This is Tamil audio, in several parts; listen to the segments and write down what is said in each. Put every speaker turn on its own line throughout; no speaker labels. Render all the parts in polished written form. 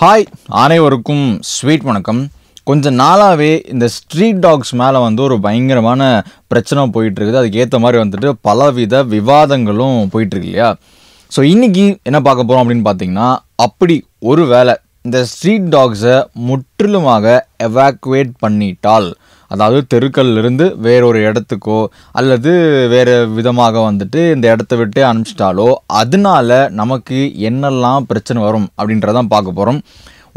ஹாய் அனைவருக்கும் ஸ்வீட் வணக்கம். கொஞ்சம் நாளாகவே இந்த ஸ்ட்ரீட் டாக்ஸ் மேலே ஒரு பயங்கரமான பிரச்சனை போயிட்டுருக்குது. அதுக்கு ஏற்ற மாதிரி பலவித விவாதங்களும் போயிட்டுருக்கு இல்லையா? ஸோ இன்றைக்கி என்ன பார்க்க போகிறோம் அப்படின்னு பார்த்தீங்கன்னா, அப்படி ஒரு வேளை இந்த ஸ்ட்ரீட் டாக்ஸை முற்றிலுமாக எவாக்குவேட் பண்ணிட்டால், அதாவது தெருக்கள்லேருந்து வேறொரு இடத்துக்கோ அல்லது வேறு விதமாக இந்த இடத்த விட்டு அனுப்பிச்சிட்டாலோ அதனால நமக்கு என்னெல்லாம் பிரச்சனை வரும் அப்படின்றதான் பார்க்க போகிறோம்.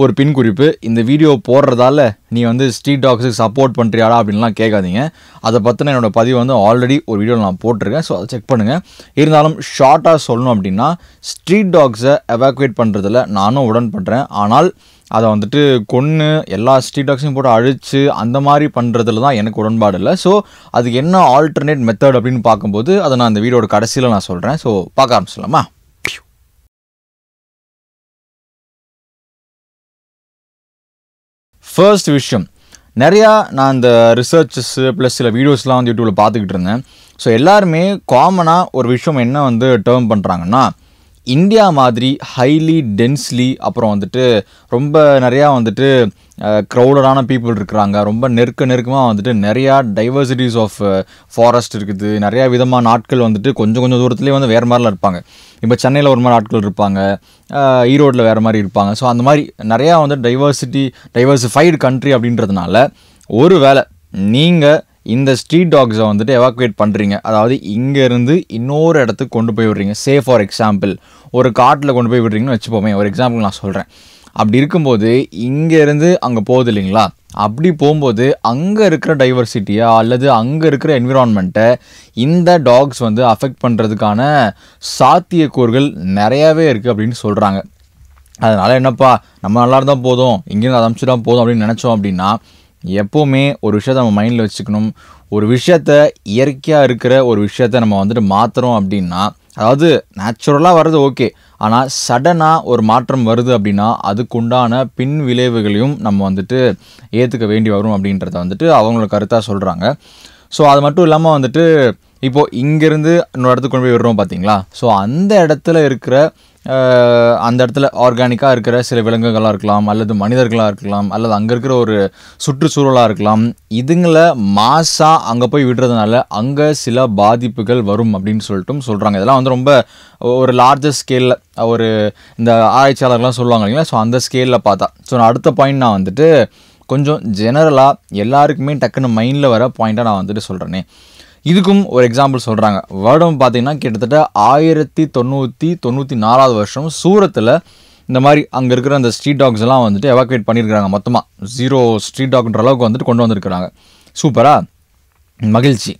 ஒரு பின் குறிப்பு, இந்த வீடியோ போடுறதால நீ ஸ்ட்ரீட் டாக்ஸுக்கு சப்போர்ட் பண்ணுறியாடா அப்படின்லாம் கேட்காதீங்க. அதை பற்றின என்னோடய பதிவு ஆல்ரெடி ஒரு வீடியோவில் நான் போட்டிருக்கேன். ஸோ அதை செக் பண்ணுங்கள். இருந்தாலும் ஷார்ட்டாக சொல்லணும் அப்படின்னா, ஸ்ட்ரீட் டாக்ஸை எவாக்குவேட் பண்ணுறதில் நானும் உடன்படுறேன். ஆனால் அதை கொன்று எல்லா ஸ்ட்ரீட் டாக்ஸையும் போட்டு அழித்து அந்த மாதிரி பண்ணுறதுல தான் எனக்கு உடன்பாடு இல்லை. ஸோ அதுக்கு என்ன ஆல்டர்னேட் மெத்தட் அப்படின்னு பார்க்கும்போது அதை நான் இந்த வீடியோட கடைசியில் நான் சொல்கிறேன். ஸோ பார்க்க ஆரம்பிச்சிடலாமா? ஃபர்ஸ்ட் விஷயம், நிறையா நான் இந்த ரிசர்ச்சஸ்ஸு ப்ளஸ் சில வீடியோஸ்லாம் யூடியூப்பில் பார்த்துக்கிட்டு இருந்தேன். ஸோ எல்லாருமே காமனாக ஒரு விஷயம் என்ன டேர்ம் பண்ணுறாங்கன்னா, இந்தியா மாதிரி ஹைலி டென்ஸ்லி அப்புறம் ரொம்ப நிறையா க்ரௌடடான பீப்புள் இருக்கிறாங்க. ரொம்ப நெருக்கமாக நிறையா டைவர்சிட்டிஸ் ஆஃப் ஃபாரஸ்ட் இருக்குது. நிறையா விதமான ஆட்கள் கொஞ்சம் கொஞ்சம் தூரத்துலேயே வேறு மாதிரிலாம் இருப்பாங்க. இப்போ சென்னையில் ஒரு மாதிரி ஆட்கள் இருப்பாங்க, ஈரோட்டில் வேறு மாதிரி இருப்பாங்க. ஸோ அந்த மாதிரி நிறையா டைவர்சிஃபைடு கண்ட்ரி அப்படின்றதுனால, ஒரு வேளை நீங்கள் இந்த ஸ்ட்ரீட் டாக்ஸை எவாக்குவேட் பண்ணுறீங்க, அதாவது இங்கேருந்து இன்னொரு இடத்துக்கு கொண்டு போய் விடுறீங்க. சே ஃபார் எக்ஸாம்பிள் ஒரு காட்டில் கொண்டு போய் விடுறீங்கன்னு வச்சுப்போமே, ஒரு எக்ஸாம்பிள் நான் சொல்கிறேன். அப்படி இருக்கும்போது இங்கேருந்து அங்கே போகுது இல்லைங்களா? அப்படி போகும்போது அங்கே இருக்கிற டைவர்சிட்டியா அல்லது அங்கே இருக்கிற என்விரான்மெண்ட்டை இந்த டாக்ஸ் அஃபெக்ட் பண்ணுறதுக்கான சாத்தியக்கூறுகள் நிறையாவே இருக்குது அப்படின்னு சொல்கிறாங்க. அதனால் என்னப்பா, நம்ம நல்லா இருந்தால் போதும், இங்கேருந்து அதை அனுப்பிச்சிட்டா போதும் அப்படின்னு நினச்சோம் அப்படின்னா, எப்போவுமே ஒரு விஷயத்தை நம்ம மைண்டில் வச்சுக்கணும். ஒரு விஷயத்தை இயற்கையாக இருக்கிற ஒரு விஷயத்தை நம்ம மாற்றுறோம் அப்படின்னா, அதாவது நேச்சுரலாக வர்றது ஓகே, ஆனால் சடனாக ஒரு மாற்றம் வருது அப்படின்னா அதுக்குண்டான பின் விளைவுகளையும் நம்ம ஏற்றுக்க வேண்டி வரும் அப்படின்றத அவங்களோட கருத்தாக சொல்கிறாங்க. ஸோ அது மட்டும் இல்லாமல் இப்போது இங்கேருந்து இன்னொரு இடத்துக்கு கொண்டு போய் விடுறோம் பார்த்தீங்களா? ஸோ அந்த இடத்துல இருக்கிற அந்த இடத்துல ஆர்கானிக்காக இருக்கிற சில விலங்குகளாக இருக்கலாம், அல்லது மனிதர்களாக இருக்கலாம், அல்லது அங்கே இருக்கிற ஒரு சுற்றுச்சூழலாக இருக்கலாம். இதுங்களை மாசாக அங்கே போய் விடுறதுனால அங்கே சில பாதிப்புகள் வரும் அப்படின்னு சொல்கிறாங்க. இதெல்லாம் ரொம்ப ஒரு லார்ஜர் ஸ்கேலில் ஒரு இந்த ஆராய்ச்சியாளர்கள்லாம் சொல்லுவாங்க இல்லைங்களா? ஸோ அந்த ஸ்கேலில் பார்த்தா. ஸோ நான் அடுத்த பாயிண்ட் நான் கொஞ்சம் ஜெனரலாக எல்லாருக்குமே டக்குன்னு மைண்டில் வர பாயிண்ட்டாக நான் சொல்கிறேனே. இதுக்கும் ஒரு எக்ஸாம்பிள் சொல்கிறாங்க. வருடம் பார்த்திங்கன்னா கிட்டத்தட்ட 1994 சூரத்தில் இந்த மாதிரி அங்கே இருக்கிற அந்த ஸ்ட்ரீட் டாக்ஸ் எல்லாம் எவாக்குவேட் பண்ணியிருக்கிறாங்க. மொத்தமாக 0 ஸ்ட்ரீட் டாக்ன்ற அளவுக்கு கொண்டு வந்திருக்கிறாங்க. சூப்பரா, மகிழ்ச்சி.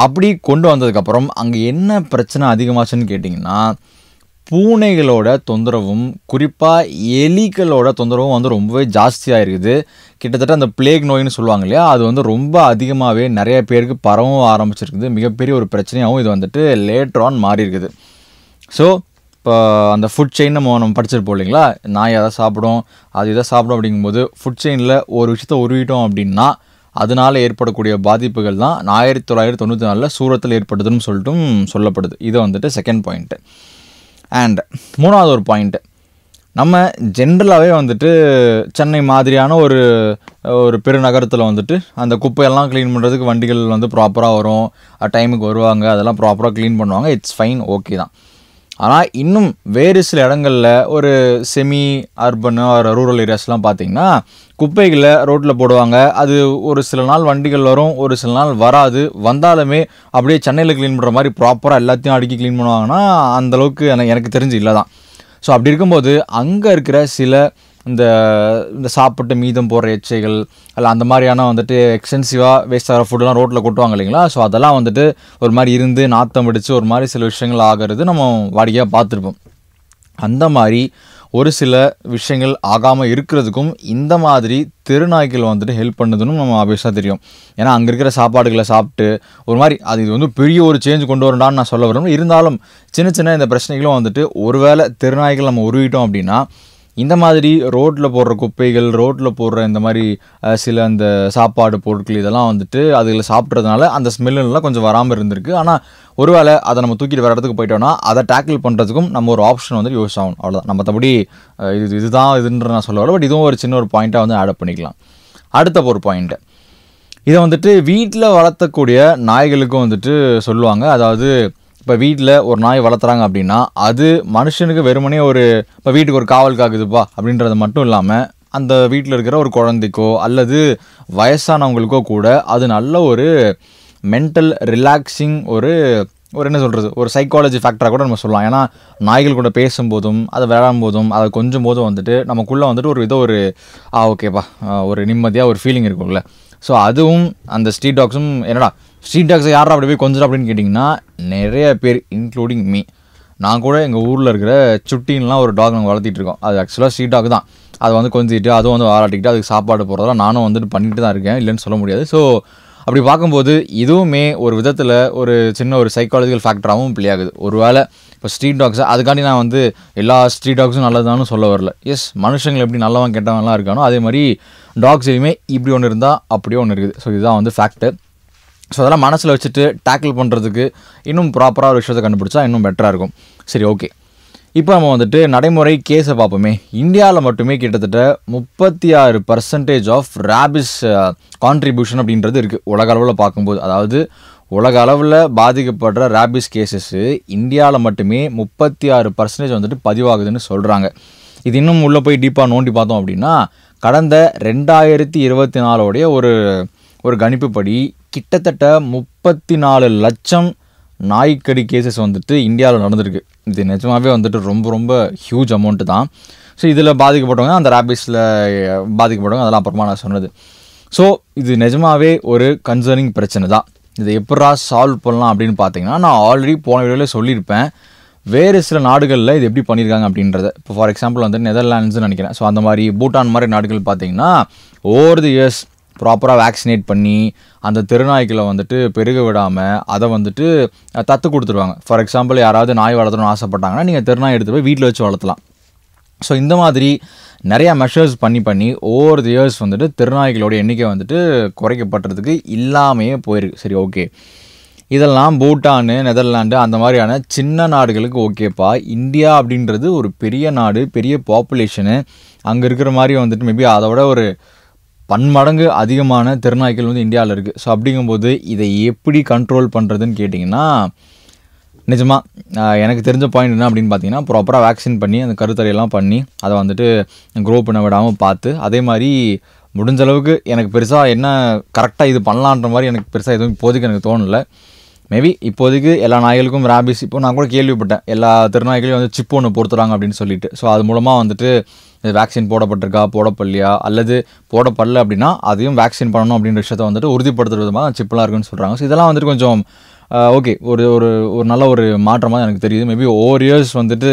அப்படி கொண்டு வந்ததுக்கப்புறம் அங்கே என்ன பிரச்சனை அதிகமாச்சுன்னு கேட்டிங்கன்னா, பூனைகளோட தொந்தரவும் குறிப்பாக எலிகளோட தொந்தரவும் ரொம்பவே ஜாஸ்தியாக இருக்குது. கிட்டத்தட்ட அந்த பிளேக் நோயின்னு சொல்லுவாங்க இல்லையா, அது ரொம்ப அதிகமாகவே நிறைய பேருக்கு பரவும் ஆரம்பிச்சிருக்குது. மிகப்பெரிய ஒரு பிரச்சனையாகவும் இது லேட்டர் ஆன் மாறி இருக்குது. ஸோ இப்போ அந்த ஃபுட் செயின் நம்ம படிச்சிருப்போம் இல்லைங்களா? நாய் எதை சாப்பிடும், அது இதை சாப்பிடும். அப்படிங்கும்போது ஃபுட் செயினில் ஒரு விஷயத்தை உருவிட்டோம் அப்படின்னா அதனால் ஏற்படக்கூடிய பாதிப்புகள் தான் 1994 சூரத்தில் ஏற்பட்டதுன்னு சொல்லப்படுது. இது செகண்ட் பாயிண்ட்டு. அண்ட் மூணாவது ஒரு பாயிண்ட்டு, நம்ம ஜென்ரலாகவே சென்னை மாதிரியான ஒரு பெருநகரத்தில் அந்த குப்பையெல்லாம் க்ளீன் பண்ணுறதுக்கு வண்டிகள் ப்ராப்பராக வரும், டைமுக்கு வருவாங்க, அதெல்லாம் ப்ராப்பராக க்ளீன் பண்ணுவாங்க. இட்ஸ் ஃபைன், ஓகே தான். ஆனால் இன்னும் வேறு சில இடங்களில் ஒரு செமி அர்பன் ஒரு ரூரல் ஏரியாஸ்லாம் பார்த்திங்கன்னா குப்பைகளை ரோட்டில் போடுவாங்க. அது ஒரு சில நாள் வண்டிகள் வரும், ஒரு சில நாள் வராது. வந்தாலுமே அப்படியே சென்னையில் க்ளீன் பண்ணுற மாதிரி ப்ராப்பராக எல்லாத்தையும் அடுக்கி க்ளீன் பண்ணுவாங்கன்னா அந்தளவுக்கு எனக்கு தெரிஞ்சு இல்லை தான். ஸோ அப்படி இருக்கும்போது அங்கே இருக்கிற சில இந்த சாப்பிட்டு மீதம் போடுற எச்சைகள் அல்ல அந்த மாதிரியான எக்ஸ்டென்சிவாக வேஸ்ட் ஆகிற ஃபுட்டெல்லாம் ரோட்டில் கொட்டுவாங்க இல்லைங்களா? ஸோ அதெல்லாம் ஒரு மாதிரி இருந்து நாத்தம் அடித்து ஒரு மாதிரி சில விஷயங்கள் ஆகிறது நம்ம வாடிக்கையாக பார்த்துருப்போம். அந்த மாதிரி ஒரு சில விஷயங்கள் ஆகாமல் இருக்கிறதுக்கும் இந்த மாதிரி தெருநாய்கள் ஹெல்ப் பண்ணுதுன்னு நம்ம ஆப்வியஸாக தெரியும். ஏன்னா அங்கே இருக்கிற சாப்பாடுகளை சாப்பிட்டு ஒரு மாதிரி இது பெரிய ஒரு சேஞ்ச் கொண்டு வரண்டான்னு நான் சொல்ல வரணும். இருந்தாலும் சின்ன சின்ன இந்த பிரச்சனைகளும் ஒருவேளை தெருநாய்கள் நம்ம உருவிட்டோம் அப்படின்னா இந்த மாதிரி ரோட்டில் போடுற குப்பைகள், ரோட்டில் போடுற இந்த மாதிரி சில அந்த சாப்பாடு பொருட்கள் இதெல்லாம் வந்துட்டு அதில் சாப்பிட்றதுனால அந்த ஸ்மெல்லாம் கொஞ்சம் வராமல் இருந்திருக்கு. ஆனால் ஒருவேளை அதை நம்ம தூக்கிட்டு வேறு இடத்துக்கு போயிட்டோம்னா அதை டேக்கிள் பண்ணுறதுக்கும் நம்ம ஒரு ஆப்ஷன் வந்துட்டு யூஸ் ஆகணும். அவ்வளோதான். நம்ம மற்றபடி இதுதான் இதுன்ற நான் சொல்ல வரல. பட் இதுவும் ஒரு சின்ன ஒரு பாயிண்ட்டாக வந்து ஆட் பண்ணிக்கலாம். அடுத்த ஒரு பாயிண்ட்டு, இதை வந்துட்டு வீட்டில் வளர்த்தக்கூடிய நாய்களுக்கும் வந்துட்டு சொல்லுவாங்க. அதாவது இப்போ வீட்டில் ஒரு நாய் வளர்த்துறாங்க அப்படின்னா அது மனுஷனுக்கு வெறுமனே ஒரு இப்போ வீட்டுக்கு ஒரு காவல் காக்குதுப்பா அப்படின்றது மட்டும் இல்லாமல் அந்த வீட்டில் இருக்கிற ஒரு குழந்தைக்கோ அல்லது வயசானவங்களுக்கோ கூட அது நல்ல ஒரு மென்டல் ரிலாக்ஸிங் ஒரு என்ன சொல்கிறது, ஒரு சைக்காலஜி ஃபேக்டராக கூட நம்ம சொல்லலாம். ஏன்னா நாய்கள் கூட பேசும்போதும் அதை விளையாடும் போதும் அதை கொஞ்சம் போதும் வந்துட்டு நமக்குள்ளே வந்துட்டு ஒரு ஓகேப்பா ஒரு நிம்மதியாக ஒரு ஃபீலிங் இருக்கும்ல. ஸோ அதுவும் அந்த ஸ்ட்ரீட் டாக்ஸும் என்னடா ஸ்ட்ரீட் டாக்ஸை யாரா அப்படி போய் கொஞ்சம் அப்படின்னு கேட்டிங்கன்னா நிறைய பேர் இன்க்ளூடிங் மீ. நான் கூட எங்கள் ஊரில் இருக்கிற சுட்டின்லாம் ஒரு டாக் நாங்கள் வளர்த்திட்டு இருக்கோம். அது ஆக்சுவலாக ஸ்ட்ரீட் டாக் தான். அதை வந்து கொஞ்சிட்டு அதுவும் வந்து வாராட்டிக்கிட்டு அதுக்கு சாப்பாடு போகிறதெல்லாம் நானும் வந்துட்டு பண்ணிட்டு தான் இருக்கேன், இல்லைன்னு சொல்ல முடியாது. ஸோ அப்படி பார்க்கும்போது இதுவுமே ஒரு விதத்தில் ஒரு சின்ன ஒரு சைக்காலஜிக்கல் ஃபேக்டராகவும் ப்ளே ஆகுது. ஒரு வேளை இப்போ ஸ்ட்ரீட் டாக்ஸை அதுக்காண்டி நான் வந்து எல்லா ஸ்ட்ரீட் டாக்ஸும் நல்லதானு சொல்ல வரல. எஸ், மனுஷங்கள் எப்படி நல்லவன் கெட்டவன்லாம் இருக்கானோ அதே மாதிரி டாக்ஸ்லையுமே இப்படி ஒன்று இருந்தால் அப்படியே ஒன்று இருக்குது. ஸோ இதுதான் வந்து ஃபேக்ட்டு. ஸோ அதெல்லாம் மனசில் வச்சுட்டு டேக்கிள் பண்ணுறதுக்கு இன்னும் ப்ராப்பராக ஒரு விஷயத்தை கண்டுபிடிச்சா இன்னும் பெட்டராக இருக்கும். சரி, ஓகே. இப்போ நம்ம வந்துட்டு நடைமுறை கேஸை பார்ப்போமே. இந்தியாவில் மட்டுமே கிட்டத்தட்ட 36% ஆஃப் ரேபிஸ் கான்ட்ரிபியூஷன் அப்படின்றது இருக்குது உலக அளவில் பார்க்கும்போது. அதாவது உலக அளவில் பாதிக்கப்படுற ரேபிஸ் கேசஸ்ஸு இந்தியாவில் மட்டுமே 36% வந்துட்டு பதிவாகுதுன்னு சொல்கிறாங்க. இது இன்னும் உள்ளே போய் டீப்பாக நோண்டி பார்த்தோம் அப்படின்னா கடந்த 2024 ஒரு கணிப்புப்படி கிட்டத்தட்ட 34 லட்சம் நாய்க்கடி கேசஸ் வந்துட்டு இந்தியாவில் நடந்திருக்கு. இது நிஜமாகவே வந்துட்டு ரொம்ப ரொம்ப ஹியூஜ் அமௌண்ட்டு தான். ஸோ இதில் பாதிக்கப்பட்டவங்க அந்த ரேபிஸில் பாதிக்கப்பட்டவங்க அதெல்லாம் அப்புறமா நான் சொன்னது. ஸோ இது நிஜமாகவே ஒரு கன்சர்னிங் பிரச்சனை தான். இதை எப்படா சால்வ் பண்ணலாம் அப்படின்னு பார்த்தீங்கன்னா நான் ஆல்ரெடி போன வீடியோவில் சொல்லியிருப்பேன். வேறு சில நாடுகளில் இது எப்படி பண்ணியிருக்காங்க அப்படின்றத. இப்போ ஃபார் எக்ஸாம்பிள் வந்து நெதர்லாண்ட்ஸ்னு நினைக்கிறேன். ஸோ அந்த மாதிரி பூட்டான் மாதிரி நாடுகள் பார்த்தீங்கன்னா ஓவர் தி இயர்ஸ் ப்ராப்பராக வேக்சினேட் பண்ணி அந்த தெருநாய்களை வந்துட்டு பெருக விடாமல் அதை வந்துட்டு தத்து கொடுத்துருவாங்க. ஃபார் எக்ஸாம்பிள் யாராவது நாய் வளர்த்தணும்னு ஆசைப்பட்டாங்கன்னா நீங்கள் தெருநாய் எடுத்துகிட்டு போய் வீட்டில் வச்சு வளர்த்தலாம். ஸோ இந்த மாதிரி நிறையா மெஷர்ஸ் பண்ணி ஓவர் தி இயர்ஸ் வந்துட்டு தெருநாய்களோட எண்ணிக்கை வந்துட்டு குறைக்கப்பட்டதுக்கு இல்லாமையே போயிருக்கு. சரி, ஓகே. இதெல்லாம் பூட்டானு, நெதர்லாண்டு அந்த மாதிரியான சின்ன நாடுகளுக்கு ஓகேப்பா. இந்தியா அப்படின்றது ஒரு பெரிய நாடு, பெரிய பாப்புலேஷனு. அங்கே இருக்கிற மாதிரி வந்துட்டு மேபி அதோட ஒரு பன்மடங்கு அதிகமான தெருநாய்கள் வந்து இந்தியாவில் இருக்குது. ஸோ அப்படிங்கும்போது இதை எப்படி கண்ட்ரோல் பண்ணுறதுன்னு கேட்டிங்கன்னா நிஜமாக எனக்கு தெரிஞ்ச பாயிண்ட் என்ன அப்படின்னு பார்த்தீங்கன்னா ப்ராப்பராக வேக்சின் பண்ணி அந்த கருத்தறையெல்லாம் பண்ணி அதை வந்துட்டு க்ரோ பண்ண விடாமல் பார்த்து அதே மாதிரி முடிஞ்ச அளவுக்கு எனக்கு பெருசாக என்ன கரெக்டாக இது பண்ணலான்ற மாதிரி எனக்கு பெருசாக எதுவும் இப்போதைக்கு எனக்கு தோணலை. மேபி இப்போதைக்கு எல்லா நாய்களுக்கும் ரேபிஸ் இப்போ நான் கூட கேள்விப்பட்டேன் எல்லா தெருநாய்களையும் வந்து சிப் ஒன்று பொறுத்துறாங்க அப்படின்னு சொல்லிட்டு. ஸோ அது மூலமாக வந்துட்டு வேக்சின் போடப்பட்டிருக்கா போடப்படலையா அல்லது போடப்படல அப்படின்னா அதையும் வேக்சின் பண்ணணும் அப்படின்ற விஷயத்த வந்துட்டு உறுதிப்படுத்துற விதமாக சிப்லாம் இருக்குன்னு சொல்கிறாங்க. ஸோ இதெல்லாம் வந்துட்டு கொஞ்சம் ஓகே ஒரு ஒரு ஒரு நல்ல ஒரு மாற்றமாக எனக்கு தெரியுது. மேபி ஓவர் இயர்ஸ் வந்துட்டு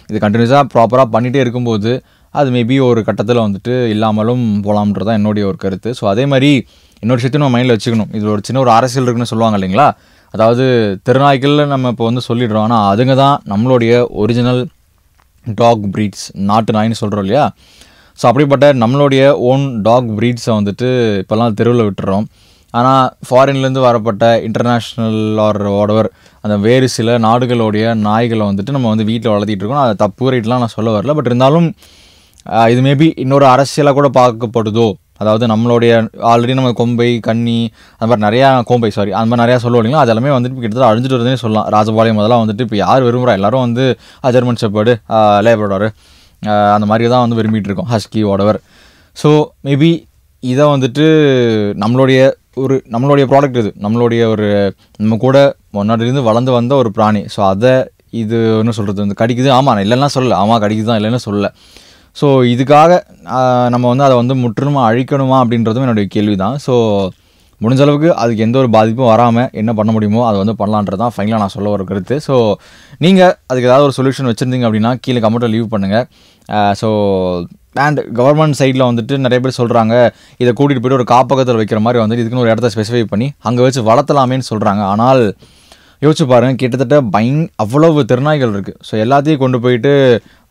இது கண்டினியூஸாக ப்ராப்பராக பண்ணிகிட்டே இருக்கும்போது அது மேபி ஒரு கட்டத்தில் வந்துட்டு இல்லாமலும் போகலாம்ன்றது தான் என்னுடைய ஒரு கருத்து. ஸோ அதே மாதிரி இன்னொரு விஷயத்தையும் நம்ம மைண்டில் வச்சுக்கணும். இது ஒரு சின்ன ஒரு அரசியல் இருக்குன்னு சொல்லுவாங்க இல்லைங்களா. அதாவது தெருநாய்களில் நம்ம இப்போ வந்து சொல்லிடுறோம், ஆனால் அதுங்க தான் நம்மளுடைய ஒரிஜினல் டாக் ப்ரீட்ஸ், நாட்டு நாயின்னு சொல்கிறோம் இல்லையா. ஸோ அப்படிப்பட்ட நம்மளுடைய ஓன் டாக் ப்ரீட்ஸை வந்துட்டு இப்போல்லாம் தெருவில் விட்டுறோம். ஆனால் ஃபாரின்லேருந்து வரப்பட்ட இன்டர்நேஷ்னல் ஆர் வாடவர் அந்த வேறு சில நாடுகளுடைய நாய்களை வந்துட்டு நம்ம வந்து வீட்டில் வளர்த்திட்டு இருக்கோம். அது தப்பு ரைட்லாம் நான் சொல்ல வரல. பட் இருந்தாலும் இது மேபி இன்னொரு அரசியலாக கூட பார்க்கப்படுதோ. அதாவது நம்மளுடைய ஆல்ரெடி நம்ம கொம்பை, கன்னி அந்த மாதிரி நிறையா அந்த மாதிரி நிறையா சொல்லுவோம் இல்லைங்களா. அது எல்லாமே வந்துட்டு கிட்டத்தட்ட அழிஞ்சிட்டு வருதுன்னே சொல்லலாம். ராஜபாளையம் அதெல்லாம் வந்துட்டு இப்போ யார் விரும்புகிறா, எல்லாரும் வந்து ஜெர்மன் ஷெப்பர்டு, லேப்ரடார் அந்த மாதிரி தான் வந்து விரும்பிகிட்டு இருக்கோம், ஹஸ்கி வாடவர். ஸோ மேபி இதை வந்துட்டு நம்மளுடைய ப்ராடக்ட், இது நம்மளுடைய ஒரு நம்ம கூட முன்னாடியிருந்து வளர்ந்து வந்த ஒரு பிராணி. ஸோ அதை இது என்ன சொல்கிறது வந்து கடிக்குது. ஆமாம், இல்லைன்னா சொல்லலை, ஆமாம் கடிக்குது தான், இல்லைன்னா சொல்லலை. ஸோ இதுக்காக நம்ம வந்து அதை வந்து முற்றிலுமா அழிக்கணுமா அப்படின்றதும் என்னுடைய கேள்வி தான். ஸோ முடிஞ்ச அளவுக்கு அதுக்கு எந்த ஒரு பாதிப்பும் வராமல் என்ன பண்ண முடியுமோ அதை வந்து பண்ணலான்றது தான் ஃபைனலாக நான் சொல்ல ஒரு கருத்து. ஸோ நீங்கள் அதுக்கு ஏதாவது ஒரு சொல்யூஷன் வச்சுருந்தீங்க அப்படின்னா கீழே கமெண்ட்டில் லீவ் பண்ணுங்கள். ஸோ அண்ட் கவர்மெண்ட் சைடில் வந்துட்டு நிறைய பேர் சொல்கிறாங்க இதை கூட்டிகிட்டு போய்ட்டு ஒரு காப்பகத்தில் வைக்கிற மாதிரி வந்துட்டு இதுக்குன்னு ஒரு இடத்த ஸ்பெசிஃபை பண்ணி அங்கே வச்சு வளர்த்தலாமேன்னு சொல்கிறாங்க. ஆனால் யோசிச்சு பாருங்கள், கிட்டத்தட்ட அவ்வளவு திருநாய்கள் இருக்குது. ஸோ எல்லாத்தையும் கொண்டு போயிட்டு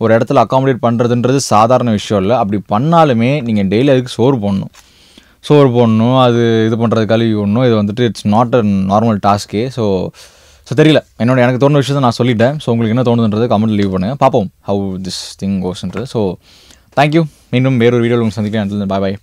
ஒரு இடத்துல அக்காமடேட் பண்ணுறதுன்றது சாதாரண விஷயம் இல்லை. அப்படி பண்ணாலுமே நீங்கள் டெய்லி அதுக்கு சோறு போடணும், அது இது பண்ணுறது கழுவி விடணும். இது வந்துட்டு இட்ஸ் நாட் அ நார்மல் டாஸ்கே. ஸோ தெரியல, எனக்கு தோணுன விஷயத்தை நான் சொல்லிட்டேன். ஸோ உங்களுக்கு என்ன தோணுதுன்றது கமெண்ட் லீவ் பண்ணுங்கள், பார்ப்போம் ஹவு திஸ் திங் கோஸ்ன்றது. So thank you. மீண்டும் வேறொரு வீடியோவில் உங்களுக்கு சந்திக்கிறேன். பாய் பாய்.